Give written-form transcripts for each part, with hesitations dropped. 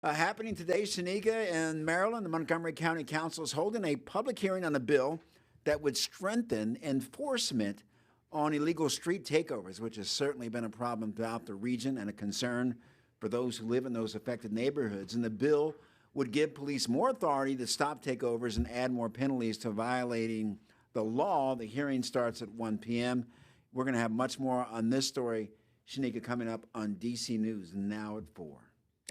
Happening today, Shanika, in Maryland, the Montgomery County Council is holding a public hearing on a bill that would strengthen enforcement on illegal street takeovers, which has certainly been a problem throughout the region and a concern for those who live in those affected neighborhoods. And the bill would give police more authority to stop takeovers and add more penalties to violating the law. The hearing starts at 1 p.m. We're going to have much more on this story, Shanika, coming up on DC News now at 4.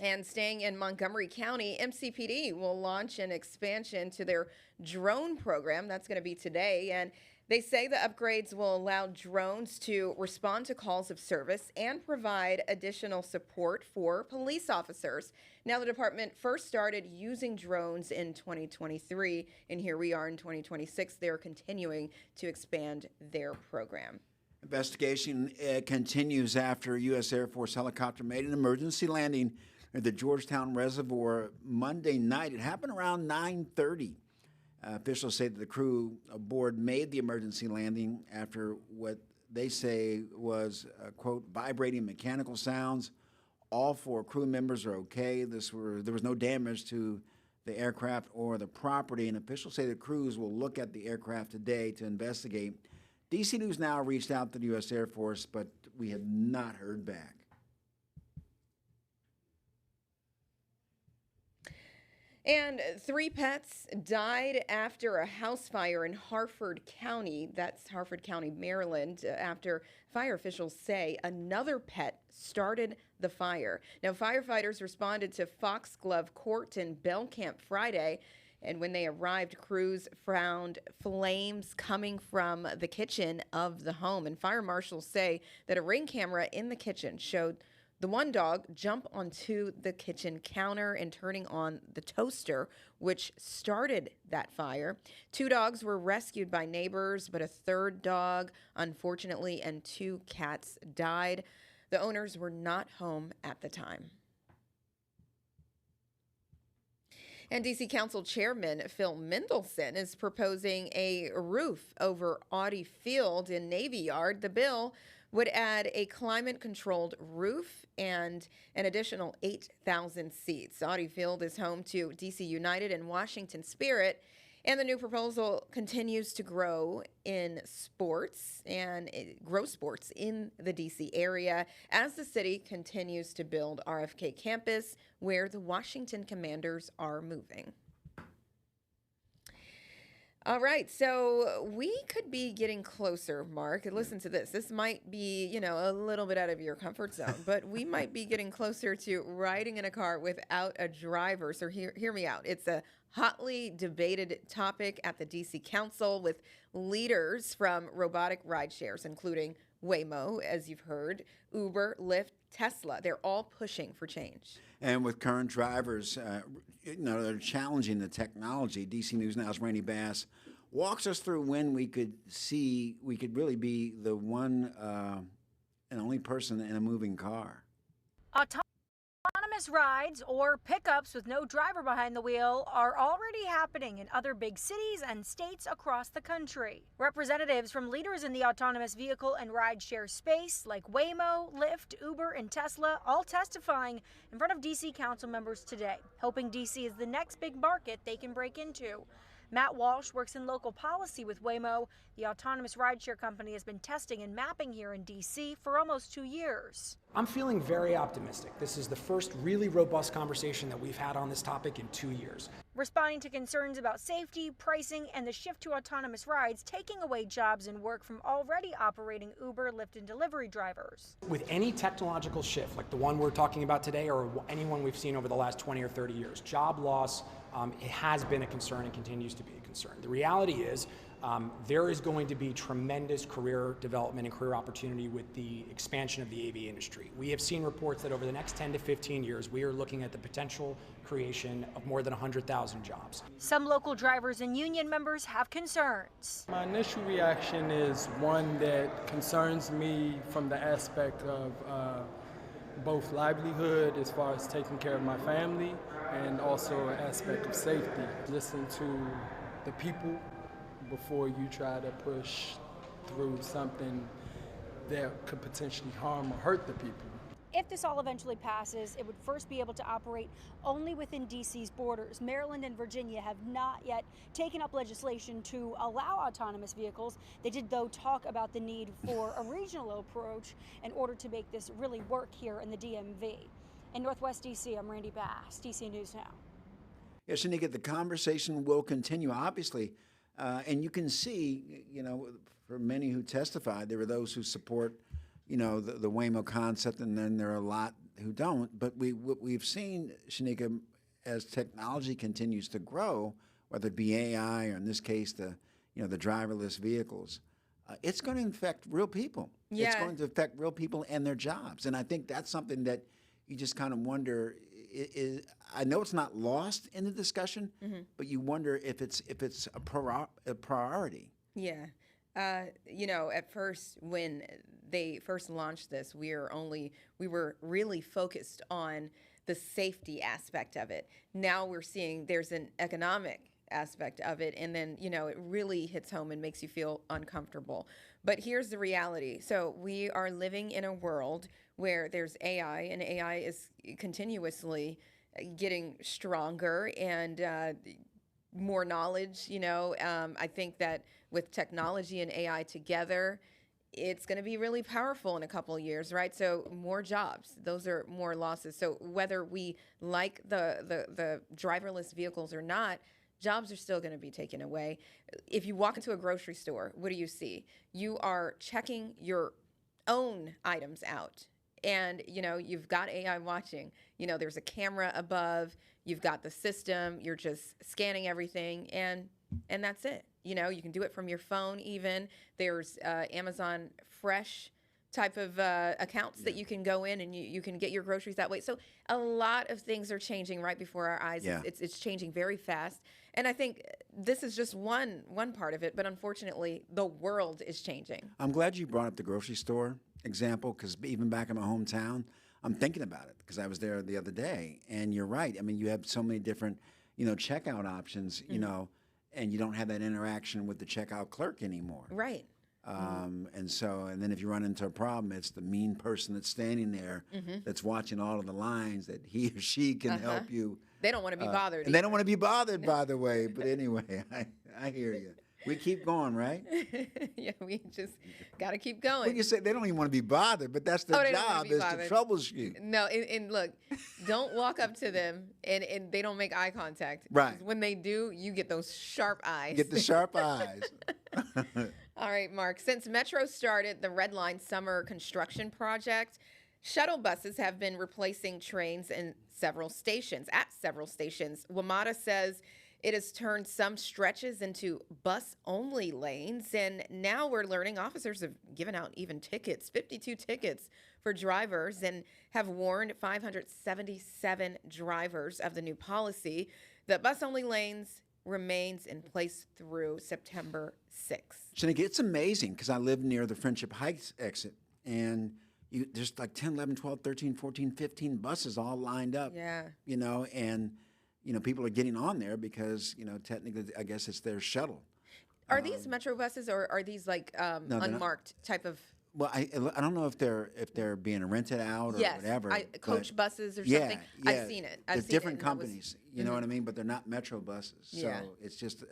And staying in Montgomery County, MCPD will launch an expansion to their drone program. That's going to be today. And they say the upgrades will allow drones to respond to calls of service and provide additional support for police officers. Now, the department first started using drones in 2023, and here we are in 2026. They're continuing to expand their program. Investigation continues after a U.S. Air Force helicopter made an emergency landing at the Georgetown Reservoir Monday night. It happened around 9:30. Officials say that the crew aboard made the emergency landing after what they say was, quote, vibrating mechanical sounds. All 4 crew members are okay. There was no damage to the aircraft or the property, and officials say the crews will look at the aircraft today to investigate. DC News Now reached out to the U.S. Air Force, but we have not heard back. And 3 pets died after a house fire in Harford County. That's Harford County, Maryland, after fire officials say another pet started the fire. Now, firefighters responded to Foxglove Court in Belcamp Friday. And when they arrived, crews found flames coming from the kitchen of the home. And fire marshals say that a Ring camera in the kitchen showed the one dog jump onto the kitchen counter and turning on the toaster, which started that fire. 2 dogs were rescued by neighbors, but a 3rd dog, unfortunately, and 2 cats died. The owners were not home at the time. And DC Council Chairman Phil Mendelson is proposing a roof over Audi Field in Navy Yard. The bill would add a climate-controlled roof and an additional 8,000 seats. Audi Field is home to DC United and Washington Spirit, and the new proposal continues to grow in sports and grow sports in the DC area as the city continues to build RFK campus, where the Washington Commanders are moving. All right, so we could be getting closer, Mark. Listen to this. This might be, a little bit out of your comfort zone, but we might be getting closer to riding in a car without a driver. So hear me out. It's a hotly debated topic at the DC Council with leaders from robotic ride shares, including Waymo, as you've heard, Uber, Lyft, Tesla. They're all pushing for change. And with current drivers, they're challenging the technology. DC News Now's Randy Bass walks us through when we could really be the one and only person in a moving car. Autonomous rides or pickups with no driver behind the wheel are already happening in other big cities and states across the country. Representatives from leaders in the autonomous vehicle and rideshare space like Waymo, Lyft, Uber, and Tesla all testifying in front of DC council members today, hoping DC is the next big market they can break into. Matt Walsh works in local policy with Waymo. The autonomous rideshare company has been testing and mapping here in D.C. for almost 2 years. I'm feeling very optimistic. This is the first really robust conversation that we've had on this topic in 2 years. Responding to concerns about safety, pricing, and the shift to autonomous rides taking away jobs and work from already operating Uber, Lyft, and delivery drivers. With any technological shift, like the one we're talking about today or anyone we've seen over the last 20 or 30 years, job loss, it has been a concern and continues to be a concern. The reality is there is going to be tremendous career development and career opportunity with the expansion of the AV industry. We have seen reports that over the next 10 to 15 years, we are looking at the potential creation of more than 100,000 jobs. Some local drivers and union members have concerns. My initial reaction is one that concerns me from the aspect of both livelihood as far as taking care of my family and also an aspect of safety. Listen to the people before you try to push through something that could potentially harm or hurt the people. If this all eventually passes, it would first be able to operate only within DC's borders. Maryland and Virginia have not yet taken up legislation to allow autonomous vehicles. They did, though, talk about the need for a regional approach in order to make this really work here in the DMV. In Northwest DC, I'm Randy Bass, DC News Now. Yeah, Shanika, the conversation will continue, obviously. And you can see, for many who testified, there were those who support, the Waymo concept, and then there are a lot who don't. But what we've seen, Shanika, as technology continues to grow, whether it be AI or in this case the driverless vehicles, it's going to affect real people. Yeah. It's going to affect real people and their jobs. And I think that's something that you just kind of wonder. I know it's not lost in the discussion, but you wonder if it's a priority. Yeah. At first, when they first launched this, we were really focused on the safety aspect of it. Now we're seeing there's an economic aspect of it, and then, it really hits home and makes you feel uncomfortable. But here's the reality. So we are living in a world where there's AI, and AI is continuously getting stronger and more knowledge. I think that with technology and AI together, it's going to be really powerful in a couple of years, right? So more jobs, those are more losses. So whether we like the driverless vehicles or not, jobs are still going to be taken away. If you walk into a grocery store, what do you see? You are checking your own items out. And, you've got AI watching. There's a camera above. You've got the system. You're just scanning everything, and that's it. You can do it from your phone even. There's Amazon Fresh type of accounts that you can go in and you can get your groceries that way. So a lot of things are changing right before our eyes. Yeah. It's changing very fast. And I think this is just one part of it, but unfortunately, the world is changing. I'm glad you brought up the grocery store example, because even back in my hometown, I'm thinking about it because I was there the other day. And you're right. I mean, you have so many different, checkout options, and you don't have that interaction with the checkout clerk anymore. Right. And then if you run into a problem, it's the mean person that's standing there that's watching all of the lines that he or she can help you. They don't want to be bothered. And they don't want to be bothered, by the way. But anyway, I hear you. We keep going, right? Yeah, we just got to keep going. Well, you say they don't even want to be bothered, but that's their they don't wanna job be is bothered. to troubleshoot. No, and look, don't walk up to them and they don't make eye contact. Right. 'Cause when they do, you get those sharp eyes. Get the sharp eyes. All right, Mark. Since Metro started the Red Line Summer Construction Project, shuttle buses have been replacing trains at several stations. WMATA says it has turned some stretches into bus-only lanes, and now we're learning officers have given out even tickets, 52 tickets for drivers, and have warned 577 drivers of the new policy. The bus-only lanes remains in place through September 6th. Shanika, it's amazing because I live near the Friendship Heights exit, and there's like 10, 11, 12, 13, 14, 15 buses all lined up. Yeah. And people are getting on there because, technically, I guess it's their shuttle. Are these Metro buses or are these like they're not. unmarked type of? Well, I don't know if they're being rented out or Yes, whatever. coach but buses or yeah, something. yeah. I've seen it. There's seen different it, and that was- companies, you know what I mean? But they're not Metro buses. So Yeah. it's just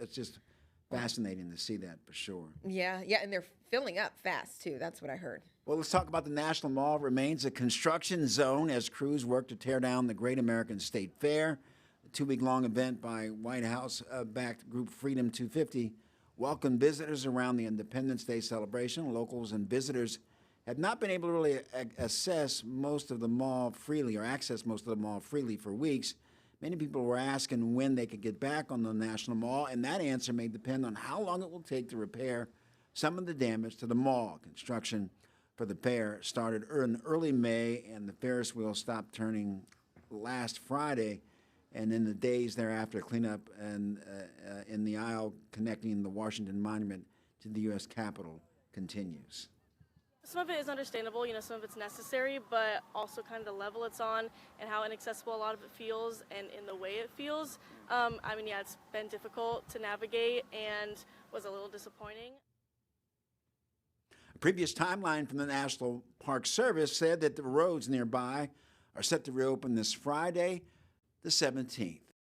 fascinating to see that for sure. Yeah, and they're filling up fast too. That's what I heard. Well, let's talk about the National Mall remains a construction zone as crews work to tear down the Great American State Fair. The 2-week-long event by White House-backed group Freedom 250 welcomed visitors around the Independence Day celebration. Locals and visitors have not been able to really access most of the mall freely for weeks. Many people were asking when they could get back on the National Mall, and that answer may depend on how long it will take to repair some of the damage to the mall. Construction for the fair started in early May, and the Ferris wheel stopped turning last Friday. And in the days thereafter, cleanup and in the aisle connecting the Washington Monument to the U.S. Capitol continues. Some of it is understandable, some of it's necessary, but also kind of the level it's on and how inaccessible a lot of it feels and in the way it feels. It's been difficult to navigate and was a little disappointing. A previous timeline from the National Park Service said that the roads nearby are set to reopen this Friday, the 17th.